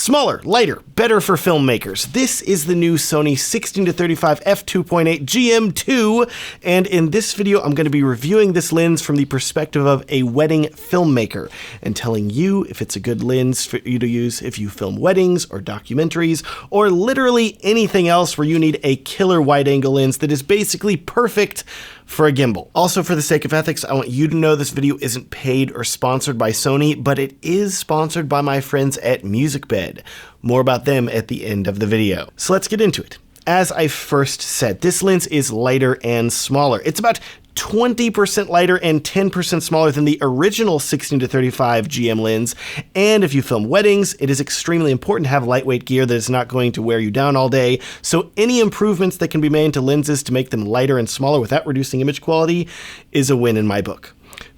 Smaller, lighter, better for filmmakers. This is the new Sony 16-35 f2.8 GM2, and in this video I'm going to be reviewing this lens from the perspective of a wedding filmmaker and telling you if it's a good lens for you to use if you film weddings or documentaries or literally anything else where you need a killer wide-angle lens that is basically perfect for a gimbal. Also, for the sake of ethics, I want you to know this video isn't paid or sponsored by Sony, but it is sponsored by my friends at MusicBed. More about them at the end of the video. So let's get into it. As I first said, this lens is lighter and smaller. It's about 20% lighter and 10% smaller than the original 16-35 GM lens, and if you film weddings, it is extremely important to have lightweight gear that is not going to wear you down all day, so any improvements that can be made to lenses to make them lighter and smaller without reducing image quality is a win in my book.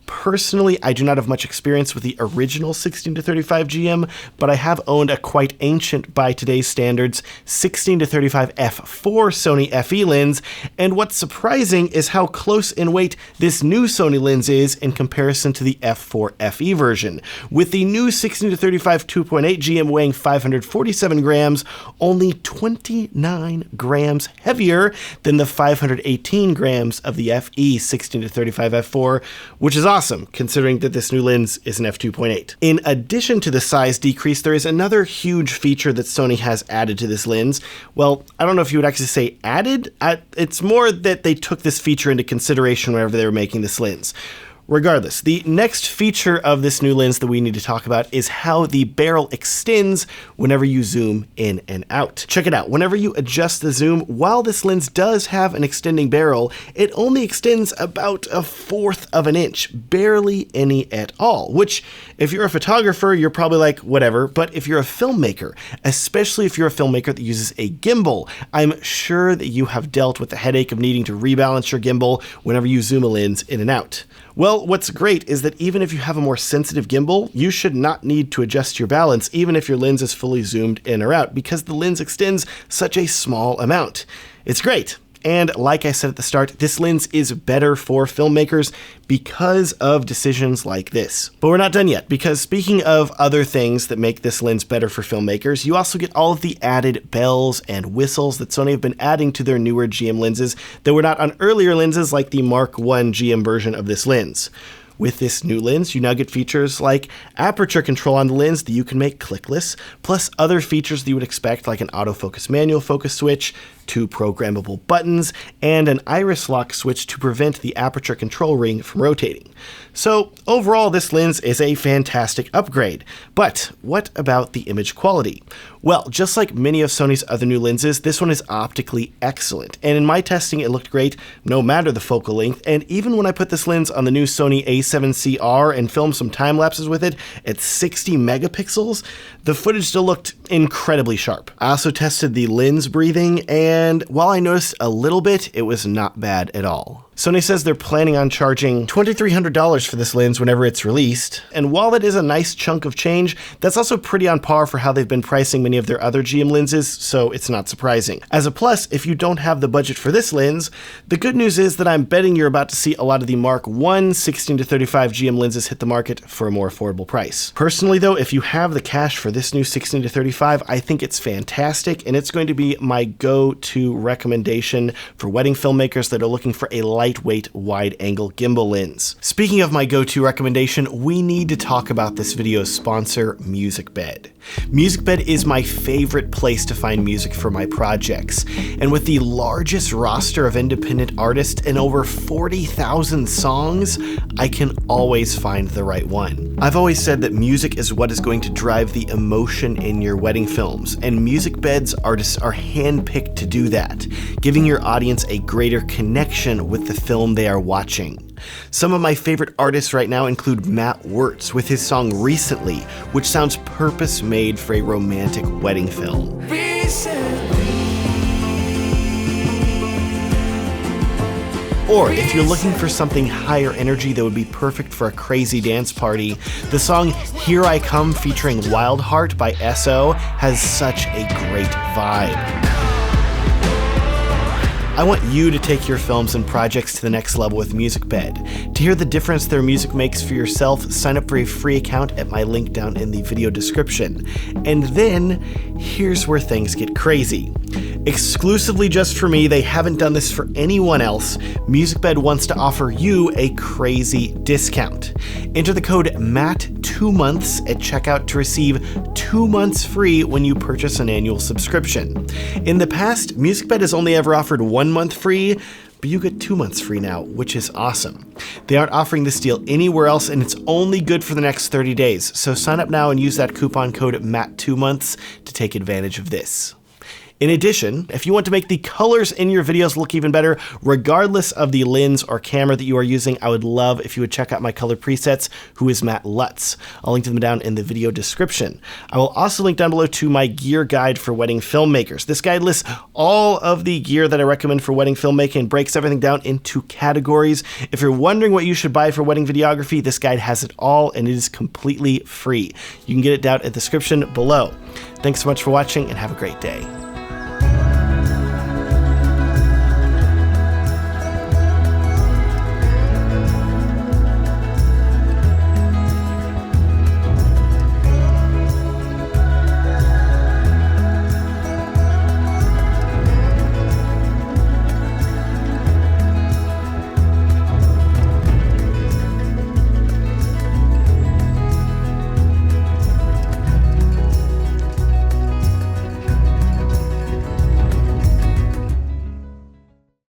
Personally, I do not have much experience with the original 16-35 GM, but I have owned a quite ancient by today's standards 16-35 f4 Sony FE lens, and what's surprising is how close in weight this new Sony lens is in comparison to the f4 FE version, with the new 16-35 2.8 GM weighing 547 grams, only 29 grams heavier than the 518 grams of the FE 16-35 f4, which is awesome considering that this new lens is an f2.8. In addition to the size decrease, there is another huge feature that Sony has added to this lens. Well, I don't know if you would actually say added. It's more that they took this feature into consideration whenever they were making this lens. Regardless, the next feature of this new lens that we need to talk about is how the barrel extends whenever you zoom in and out. Check it out. Whenever you adjust the zoom, while this lens does have an extending barrel, it only extends about 1/4 of an inch, barely any at all, which if you're a photographer, you're probably like, whatever, but if you're a filmmaker, especially if you're a filmmaker that uses a gimbal, I'm sure that you have dealt with the headache of needing to rebalance your gimbal whenever you zoom a lens in and out. Well, what's great is that even if you have a more sensitive gimbal, you should not need to adjust your balance even if your lens is fully zoomed in or out, because the lens extends such a small amount. It's great. And like I said at the start, this lens is better for filmmakers because of decisions like this. But we're not done yet, because speaking of other things that make this lens better for filmmakers, you also get all of the added bells and whistles that Sony have been adding to their newer GM lenses that were not on earlier lenses like the Mark I GM version of this lens. With this new lens, you now get features like aperture control on the lens that you can make clickless, plus other features that you would expect like an autofocus manual focus switch, 2 programmable buttons, and an iris lock switch to prevent the aperture control ring from rotating. So overall, this lens is a fantastic upgrade. But what about the image quality? Well, just like many of Sony's other new lenses, this one is optically excellent. And in my testing, it looked great no matter the focal length. And even when I put this lens on the new Sony a7C-R and filmed some time lapses with it at 60 megapixels, the footage still looked incredibly sharp. I also tested the lens breathing, and while I noticed a little bit, it was not bad at all. Sony says they're planning on charging $2,300 for this lens whenever it's released, and while that is a nice chunk of change, that's also pretty on par for how they've been pricing many of their other GM lenses, so it's not surprising. As a plus, if you don't have the budget for this lens, the good news is that I'm betting you're about to see a lot of the Mark I 16-35 GM lenses hit the market for a more affordable price. Personally though, if you have the cash for this new 16-35, I think it's fantastic, and it's going to be my go-to recommendation for wedding filmmakers that are looking for a lightweight wide-angle gimbal lens. Speaking of my go-to recommendation, we need to talk about this video's sponsor, MusicBed. MusicBed is my favorite place to find music for my projects, and with the largest roster of independent artists and over 40,000 songs, I can always find the right one. I've always said that music is what is going to drive the emotion in your wedding films, and MusicBed's artists are handpicked to do that, giving your audience a greater connection with the film they are watching. Some of my favorite artists right now include Matt Wertz with his song Recently, which sounds purpose-made for a romantic wedding film. Or if you're looking for something higher energy that would be perfect for a crazy dance party, the song Here I Come featuring Wildheart by SO has such a great vibe. I want you to take your films and projects to the next level with MusicBed. To hear the difference their music makes for yourself, sign up for a free account at my link down in the video description. And then, here's where things get crazy. Exclusively just for me, they haven't done this for anyone else, MusicBed wants to offer you a crazy discount. Enter the code MATT2months at checkout to receive 2 months free when you purchase an annual subscription. In the past, MusicBed has only ever offered 1 month free, but you get 2 months free now, which is awesome. They aren't offering this deal anywhere else, and it's only good for the next 30 days, so sign up now and use that coupon code MATT2months to take advantage of this. In addition, if you want to make the colors in your videos look even better, regardless of the lens or camera that you are using, I would love if you would check out my color presets, who is Matt Lutz. I'll link to them down in the video description. I will also link down below to my gear guide for wedding filmmakers. This guide lists all of the gear that I recommend for wedding filmmaking and breaks everything down into categories. If you're wondering what you should buy for wedding videography, this guide has it all and it is completely free. You can get it down in the description below. Thanks so much for watching and have a great day.